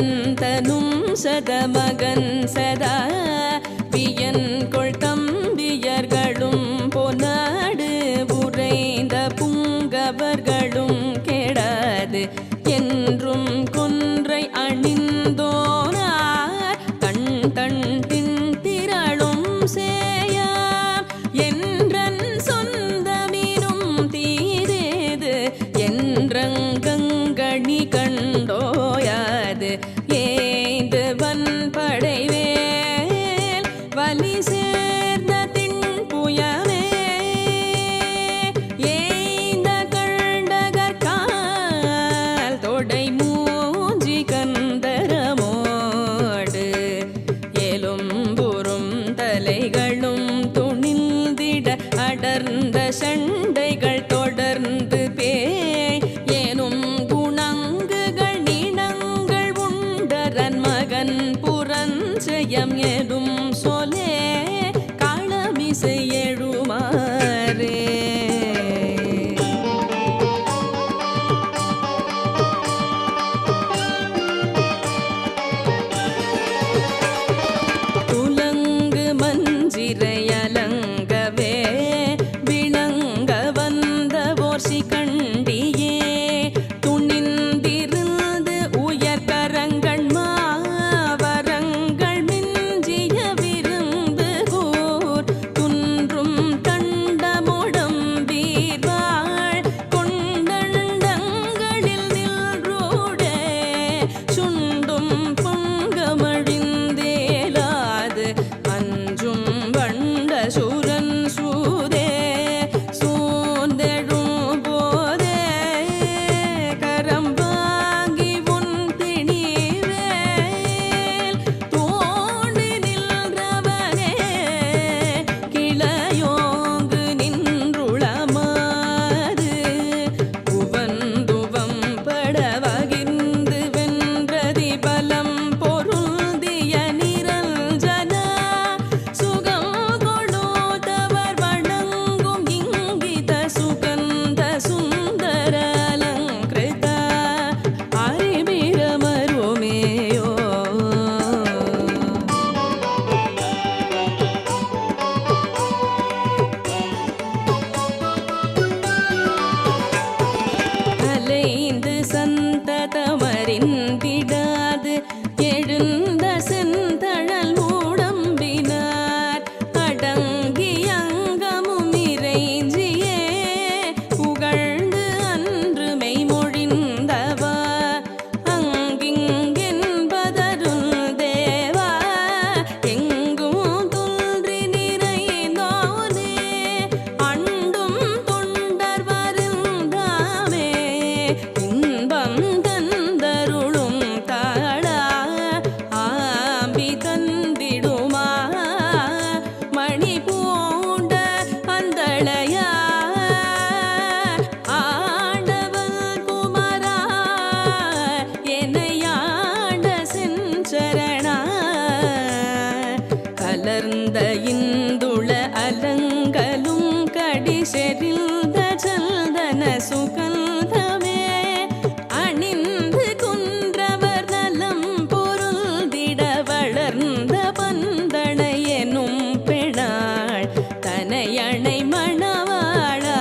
சந்தனும் சதமகன் சதா வியன் கொள்கம்பியர்களும் பொன்னாடு உறைந்த புங்கவர்களும் கெடாது என்றும் கொன்றை அணிந்தோனார் தன் தன் திரளும் சேயாம் என்றன் சொந்தமினும் தீரேது என்றங்கங்கணி கண்டோயாது ஏந்து வன்படைவேல் வலி சேர்ந்த திண்புயமே ஏந்த கண்டகற்கால் தொடை மூஞ்சி கந்தரமோடு எலும்புறும் தலைகளும் துணிந்திட அடர்ந்த சண்டைகள் தொடர்ந்து பேய் எனும் குணங்குகள் நினங்கள் உண்டரன் மகன் புறஞ்செயம் எனும் சொலே களமிசை எழுமாறே துலங்கு மஞ்சிரையலங்கவே விளங்க வந்தவோர் சிகண்டியே துணிந்திருந்து உயர்கரங்கள் மாவரங்கள் மிஞ்சிய விரும்பு கூர் துன்றும் தண்டமுடம் வீர்வாள் கொண்டண்டங்களில் நின்றூடே சுண்டும் பொங்கமழிந்தேலாது அஞ்சும் வண்ட சூரன் சூதே சூழ்ந்தெழும் போதே கரம் வாங்கி உன் திணிவேல் தோண்டி நின்றவனே கிளையோங்கு நின்றுளமாறு உவந்துவம் படவகிர்ந்து வென்றதி பலம் பொருந்திய நிரஞ்சனா சுகம் கொழுதவர் வணங்கும் இங்கித சுகந்த சுந்தர அலங்கிருத அறிபிரமருமேயோ அலைந்து சந்ததமறிந்திடாது எழுந்த செந்தழல் மூடம்பினார் அடங்கி அங்கமும் இறைஞ்சியே புகழ்ந்து அன்று மெய்மொழிந்தவா அங்கிங்கென்பதருள் தேவா எங்கும் துன்றி நிறைந்தோனே அண்டும் தொண்டர் வருந்தாமே இன்பம் தந்தருளும் தாளா ஆம்பி தந்திடுமா மணி பூண்ட அந்தளையா ஆண்டவன் குமரா என்னையாண்ட செஞ்சரணா கலர்ந்த இந்துள அலங்கலும் கடிசெறிந்த சல்தன சுகந்தமே அணிந்து குன்றவர் நலம் பொருள்திட வளர்ந்த பந்தனை எனும் பெணாள் தனையணை மணவாளா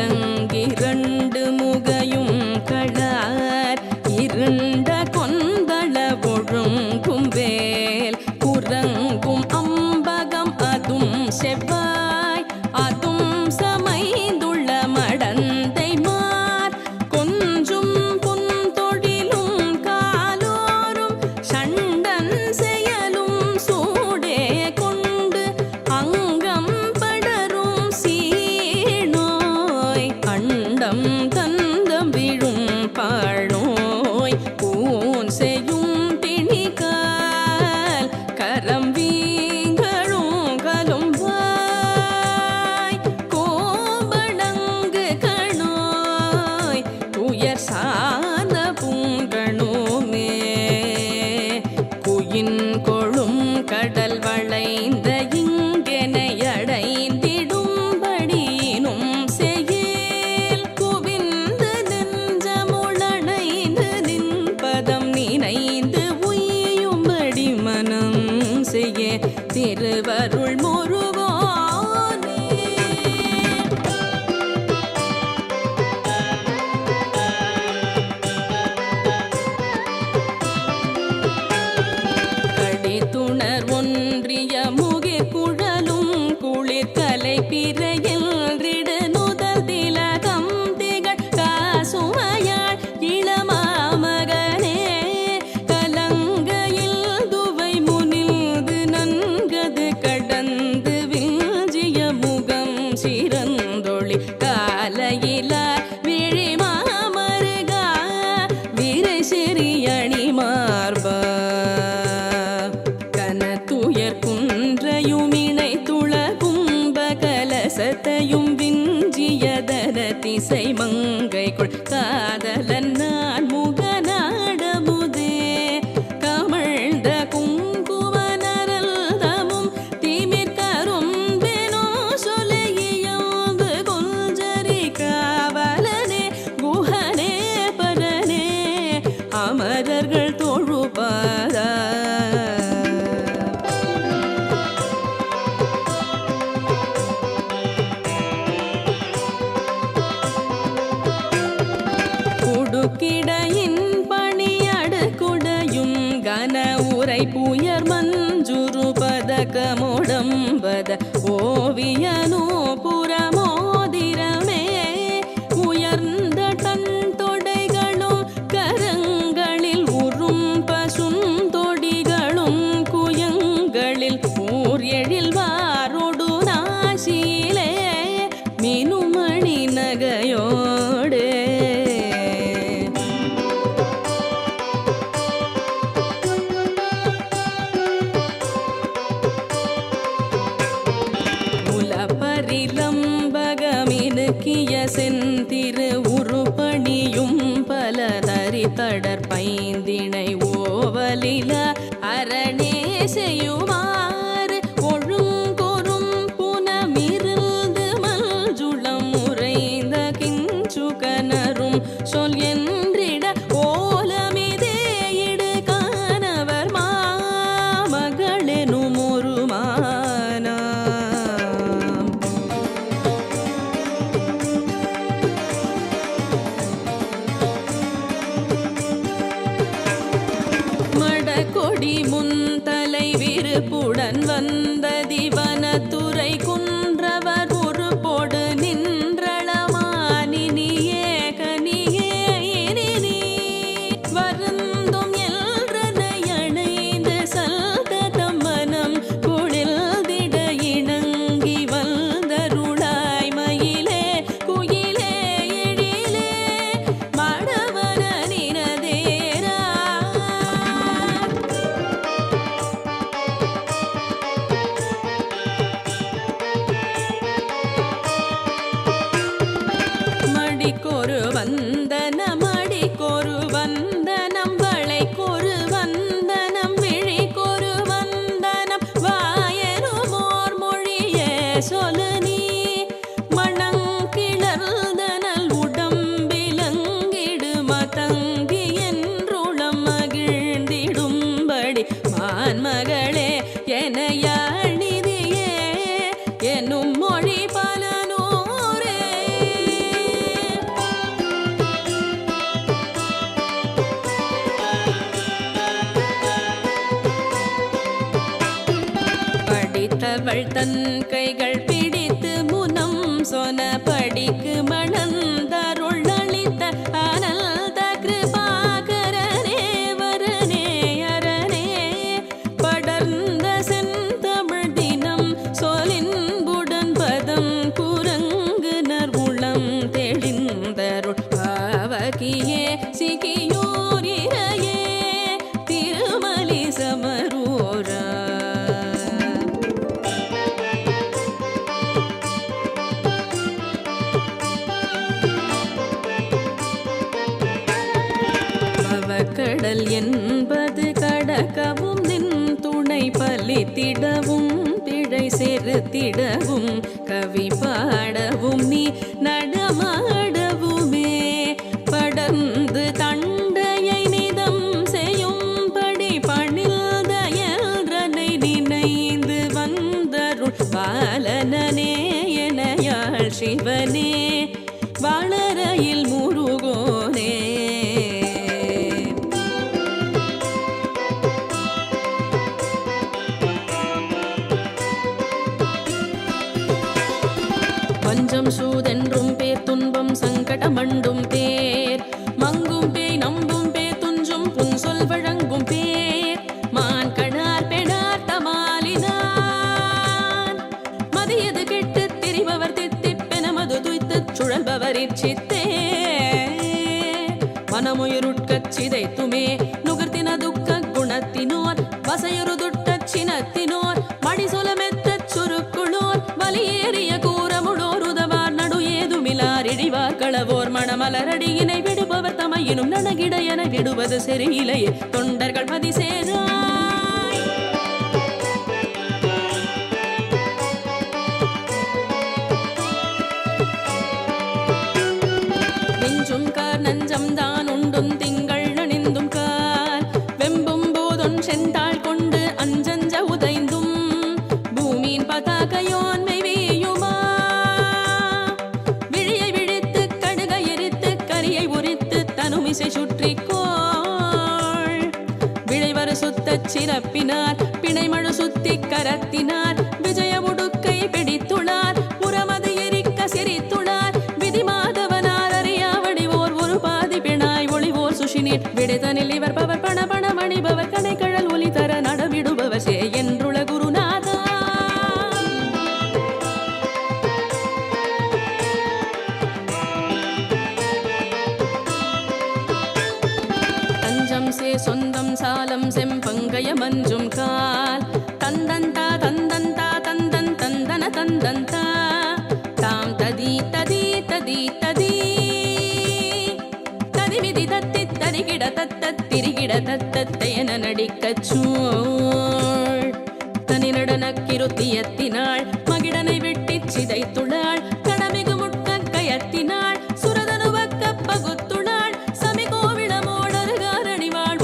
குலங்கிரண்டு முகையும் களார் இருண்ட கொந்தள ஒழுங்கும் வேல் குரங்கும் அம்பகம் அதும் செவ்வாய் அதும் சமைந்துள்ள மடந்தை மார் கொஞ்சும் புன்தொழிலும் காலோரும் சண்டன் செயலும் சூடே கொண்டு அங்கம் படரும் சீநோய் அண்டம் தந்தம் விழும் பாழ்நோய் பூன் செய்யும் பிணிகால் கரம் வீங்களும் கலும்பாய் கோபடங்கு கணோய் உயர் சாத பூங்கணுமே குயின் கொழும் கடல் வளைந்த மிசை மங்கைக்குள் காதலன் நான் முகநாடமுதே கமழ்ந்த குங்குமனரல்தமும் திமிர்கரும் பெனோ சொலையியந்து கொல்ஜரி காவலனே குஹனே பரனே அமரர்கள் தொழுபாதா கிடையின் பணியடு குடையும் கன உரை புயர் மஞ்சுரு பதகமோடம்பத ஓவியனோ புறமோதிரமே உயர்ந்த டன் தொடைகளும் கரங்களில் உறும் பசுந்தொடிகளும் குயங்களில் ஊர் எழில் வாரோடு நாசியிலே மீனுமணி நகையோடே பரிலம்பகமினுக்கிய செந்திரு உருப்பணியும் பல தரித்தடர் பைந்திணை ஓவலில அரணே செய்யுமாறு ஒழுங்கொரும் புனமிருந்து மல்ஜுளம் உறைந்த கிஞ்சுகனரும் சொல் என்றிட ஓலமிதே இடு காணவர் மாமகளெனும் ஒரு கொடி முன்தலை விருப்புடன் வந்த திவனத்துறை குன்றவர் உருப்போடு நின்றளமானினியே கனியே இனி வருந்தும் எல்றனை அணைந்து சல்கதம் மனம் குளிர்ந்திட இணங்கி வந்தருளாய் மயிலே குயிலே எழிலே மடவர நினதேரா மடிக்கொரு வந்தனம் அடிக்கொரு வந்தனம் வளைக்கொரு வந்தனம் விழிக்கொரு வந்தனம் வாயனுமோர் மொழியே சொல்லு நீ மணங்கிளர்தனல் உடம்பிலங்கிடு மதங்கி என்றுளம் மகிழ்ந்திடும்படி மான்மகளே எனையாழ்நிதியே என்னும் மொழி பலனூரே படித்தவள் தன் கைகள் பிடித்து முனம் சொன படிக்கு மணந்தருள் அளித்த அனந்த கிருபாகரனே வரனே அரணே படர்ந்த செந்தமிழ் தினம் சொலின்புடன் பதம் குரங்குனர் உளம் தெளிந்தருள் பாவகியே சிகியூர் இரையே திருமலி சமரூரா கடல் என்பது கடக்கவும் நின் துணை பலித்திடவும் பிழை செருத்திடவும் கவி பாடவும் நீ நடமாடவுமே படர்ந்து தண்டையை நிதம் செய்யும்படி பணில்த எல்றனை நினைந்து வந்தருள் பாலனனே எனையாள் சிவனே வளரையில் முருகோனே பஞ்சம் சூதென்றும் பேர் துன்பம் சங்கடமண்டும் பேர் மங்கும் பேய் நம்பும் பேர் துஞ்சும் புன்சொல் வழங்கும் பேர் மான் கணார் பெணார் தமாலினான் மதியது கெட்டு திரிபவர் தித்திப்பென மது துய்த்துச் சுழல்பவர் இச்சித்தே மனமுயிருட்கச் சிதைத்துமே நுகர்த்தின துக்க குணத்தினோர் வசையுறு துட்டச் சினத்தினோர் மடிசொலமெத்தச் சுருக்குளோர் வலியேறிய கூறமுடோர் உதவார் நடு ஏதுமிலார் இழிவார் அளவோர் மணமலரடியினை விடுபவர் தமையினும் நனகிட என விடுவது சரியிலையே தொண்டர்கள் பதிசேராய் நெஞ்சும் கார் நஞ்சம் தான் உண்டும் திங்கள் நணிந்தும் கால் வெம்பும் போதொன் செந்தாள் கொண்டு அஞ்சஞ்ச உதைந்தும் பூமியின் பதாகையோன்மை வீயுமா விழியை விழித்து கடுகை எரித்து கரியை உரித்து தனுமிசை சுற்றிக்கோள் விளைவரு சுத்தச் சிறப்பினார் பிணைமழு சுத்தி கரத்தினார் விஜய முடுக்கை பிடித்துளார் புறமது எரிக்க சிரித்துளார் விதி மாதவனார் அறியாவடிவோர் ஒரு பாதி பிணாய் ஒளிவோர் சுஷினீர் விடுதனில் இவர் பவர் பண பண மணிபவர் கடைக்கழல் ஒலி தர நடவிடுபவர் சே என்றுள குருநாதா தஞ்சம் சே சொந்தம் சாலம் செம்பங்கய மஞ்சும் கால் தந்தந்தா தந்தந்தா தந்தன் தந்தன தந்தந்தா தாம் ததி ததி ததி ததி ததிவிதி தத்தி தரிகிட தத்தத் திரிகிட தத்தத்தையன நடிக்கச் சூழ் தனி நடனக்கிருத்தியத்தினாள் மகிடனை வெட்டிச் சிதைத்துளாள் கடமிகு முட்க கயத்தினாள் சுரதனுவக்க பகுத்துளாள் சமிகோவிடமோடருகாரணிவாள்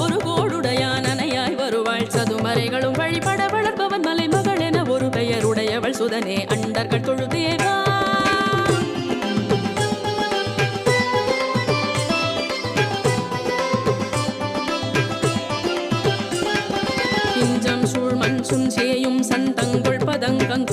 ஒரு கோடுடையான் அணையாய் வருவாள் சதுமறைகளும் வழிபட வளர்ப்பவன் மலை மகள் என ஒரு பெயருடையவள் சுதனே அண்டர்கள் தொழுதேவா பிஞ்சம் சூழ் மண் சுஞ்சேயும் சந்தங்குள் பதங்கங்